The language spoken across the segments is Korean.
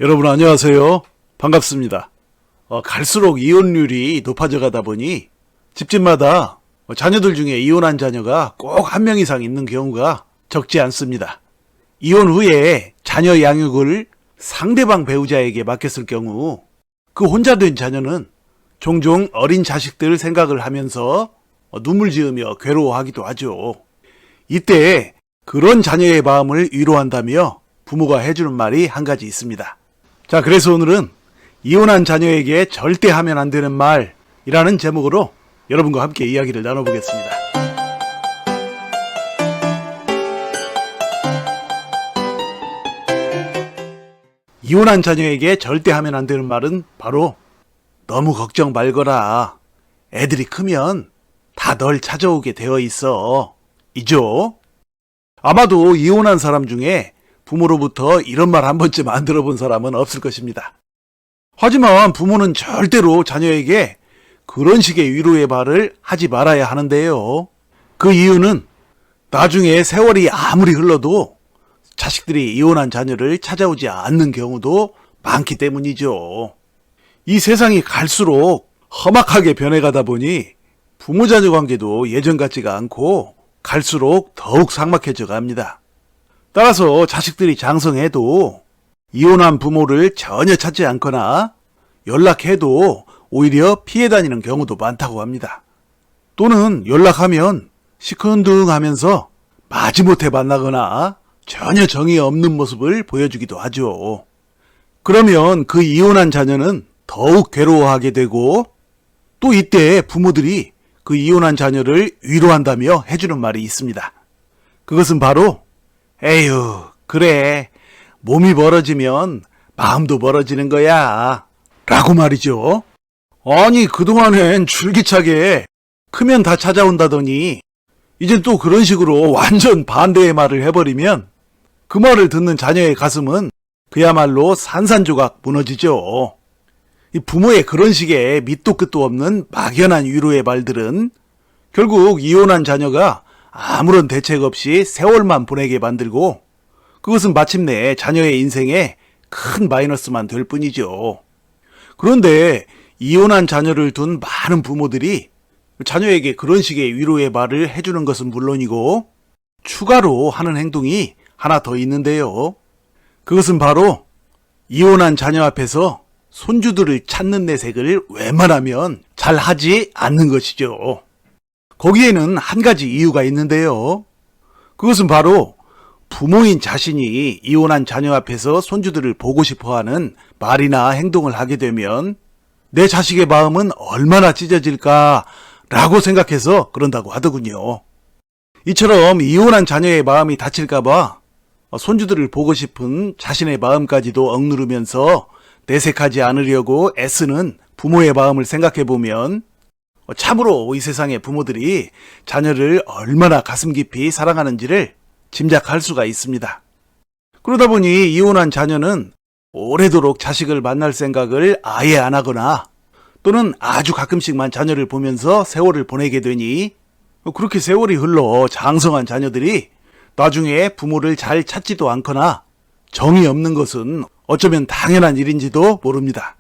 여러분 안녕하세요. 반갑습니다. 갈수록 이혼율이 높아져 가다 보니 집집마다 자녀들 중에 이혼한 자녀가 꼭 한 명 이상 있는 경우가 적지 않습니다. 이혼 후에 자녀 양육을 상대방 배우자에게 맡겼을 경우 그 혼자 된 자녀는 종종 어린 자식들 생각을 하면서 눈물 지으며 괴로워하기도 하죠. 이때 그런 자녀의 마음을 위로한다며 부모가 해주는 말이 한 가지 있습니다. 자, 그래서 오늘은 이혼한 자녀에게 절대 하면 안 되는 말이라는 제목으로 여러분과 함께 이야기를 나눠보겠습니다. 이혼한 자녀에게 절대 하면 안 되는 말은 바로 너무 걱정 말거라. 애들이 크면 다 널 찾아오게 되어 있어. 이죠? 아마도 이혼한 사람 중에 부모로부터 이런 말 한 번쯤 안 들어본 사람은 없을 것입니다. 하지만 부모는 절대로 자녀에게 그런 식의 위로의 말을 하지 말아야 하는데요. 그 이유는 나중에 세월이 아무리 흘러도 자식들이 이혼한 자녀를 찾아오지 않는 경우도 많기 때문이죠. 이 세상이 갈수록 험악하게 변해가다 보니 부모-자녀 관계도 예전 같지가 않고 갈수록 더욱 삭막해져 갑니다. 따라서 자식들이 장성해도 이혼한 부모를 전혀 찾지 않거나 연락해도 오히려 피해 다니는 경우도 많다고 합니다. 또는 연락하면 시큰둥하면서 마지못해 만나거나 전혀 정이 없는 모습을 보여주기도 하죠. 그러면 그 이혼한 자녀는 더욱 괴로워하게 되고 또 이때 부모들이 그 이혼한 자녀를 위로한다며 해주는 말이 있습니다. 그것은 바로 에휴, 그래. 몸이 멀어지면 마음도 멀어지는 거야. 라고 말이죠. 아니, 그동안엔 줄기차게 크면 다 찾아온다더니 이젠 또 그런 식으로 완전 반대의 말을 해버리면 그 말을 듣는 자녀의 가슴은 그야말로 산산조각 무너지죠. 이 부모의 그런 식의 밑도 끝도 없는 막연한 위로의 말들은 결국 이혼한 자녀가 아무런 대책 없이 세월만 보내게 만들고 그것은 마침내 자녀의 인생에 큰 마이너스만 될 뿐이죠. 그런데 이혼한 자녀를 둔 많은 부모들이 자녀에게 그런 식의 위로의 말을 해주는 것은 물론이고 추가로 하는 행동이 하나 더 있는데요. 그것은 바로 이혼한 자녀 앞에서 손주들을 찾는 내색을 웬만하면 잘 하지 않는 것이죠. 거기에는 한 가지 이유가 있는데요. 그것은 바로 부모인 자신이 이혼한 자녀 앞에서 손주들을 보고 싶어하는 말이나 행동을 하게 되면 내 자식의 마음은 얼마나 찢어질까라고 생각해서 그런다고 하더군요. 이처럼 이혼한 자녀의 마음이 다칠까봐 손주들을 보고 싶은 자신의 마음까지도 억누르면서 내색하지 않으려고 애쓰는 부모의 마음을 생각해보면 참으로 이 세상의 부모들이 자녀를 얼마나 가슴 깊이 사랑하는지를 짐작할 수가 있습니다. 그러다 보니 이혼한 자녀는 오래도록 자식을 만날 생각을 아예 안 하거나 또는 아주 가끔씩만 자녀를 보면서 세월을 보내게 되니 그렇게 세월이 흘러 장성한 자녀들이 나중에 부모를 잘 찾지도 않거나 정이 없는 것은 어쩌면 당연한 일인지도 모릅니다.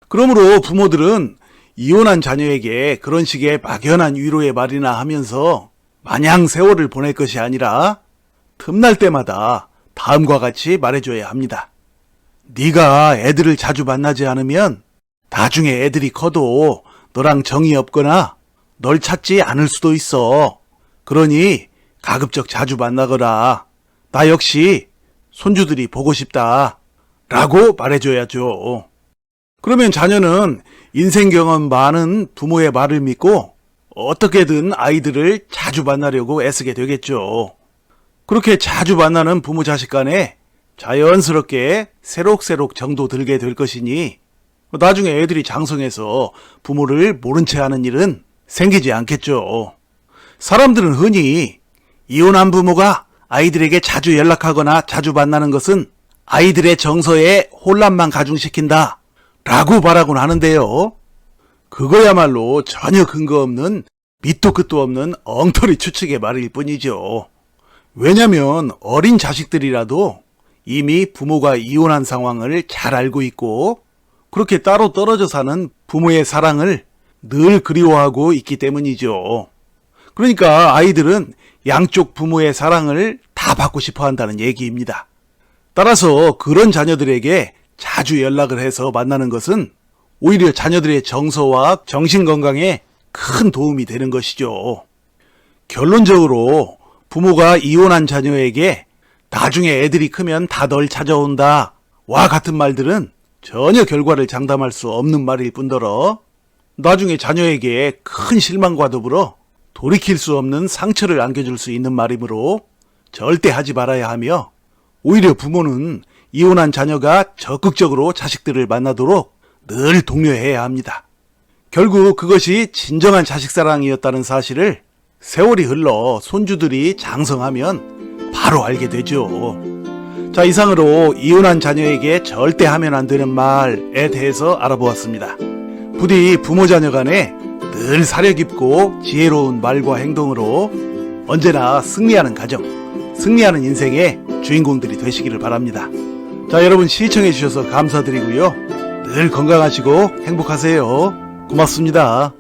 그러므로 부모들은 이혼한 자녀에게 그런 식의 막연한 위로의 말이나 하면서 마냥 세월을 보낼 것이 아니라 틈날 때마다 다음과 같이 말해줘야 합니다. 네가 애들을 자주 만나지 않으면 나중에 애들이 커도 너랑 정이 없거나 널 찾지 않을 수도 있어. 그러니 가급적 자주 만나거라. 나 역시 손주들이 보고 싶다. 라고 말해줘야죠. 그러면 자녀는 인생 경험 많은 부모의 말을 믿고 어떻게든 아이들을 자주 만나려고 애쓰게 되겠죠. 그렇게 자주 만나는 부모 자식 간에 자연스럽게 새록새록 정도 들게 될 것이니 나중에 애들이 장성해서 부모를 모른 채 하는 일은 생기지 않겠죠. 사람들은 흔히 이혼한 부모가 아이들에게 자주 연락하거나 자주 만나는 것은 아이들의 정서에 혼란만 가중시킨다 라고 말하곤 하는데요. 그거야말로 전혀 근거 없는 밑도 끝도 없는 엉터리 추측의 말일 뿐이죠. 왜냐면 어린 자식들이라도 이미 부모가 이혼한 상황을 잘 알고 있고 그렇게 따로 떨어져 사는 부모의 사랑을 늘 그리워하고 있기 때문이죠. 그러니까 아이들은 양쪽 부모의 사랑을 다 받고 싶어 한다는 얘기입니다. 따라서 그런 자녀들에게 자주 연락을 해서 만나는 것은 오히려 자녀들의 정서와 정신 건강에 큰 도움이 되는 것이죠. 결론적으로 부모가 이혼한 자녀에게 나중에 애들이 크면 다 널 찾아온다 와 같은 말들은 전혀 결과를 장담할 수 없는 말일 뿐더러 나중에 자녀에게 큰 실망과 더불어 돌이킬 수 없는 상처를 안겨줄 수 있는 말이므로 절대 하지 말아야 하며 오히려 부모는 이혼한 자녀가 적극적으로 자식들을 만나도록 늘 독려해야 합니다. 결국 그것이 진정한 자식사랑이었다는 사실을 세월이 흘러 손주들이 장성하면 바로 알게 되죠. 자, 이상으로 이혼한 자녀에게 절대 하면 안 되는 말에 대해서 알아보았습니다. 부디 부모 자녀 간에 늘 사려 깊고 지혜로운 말과 행동으로 언제나 승리하는 가정, 승리하는 인생의 주인공들이 되시기를 바랍니다. 자, 여러분 시청해 주셔서 감사드리고요. 늘 건강하시고 행복하세요. 고맙습니다.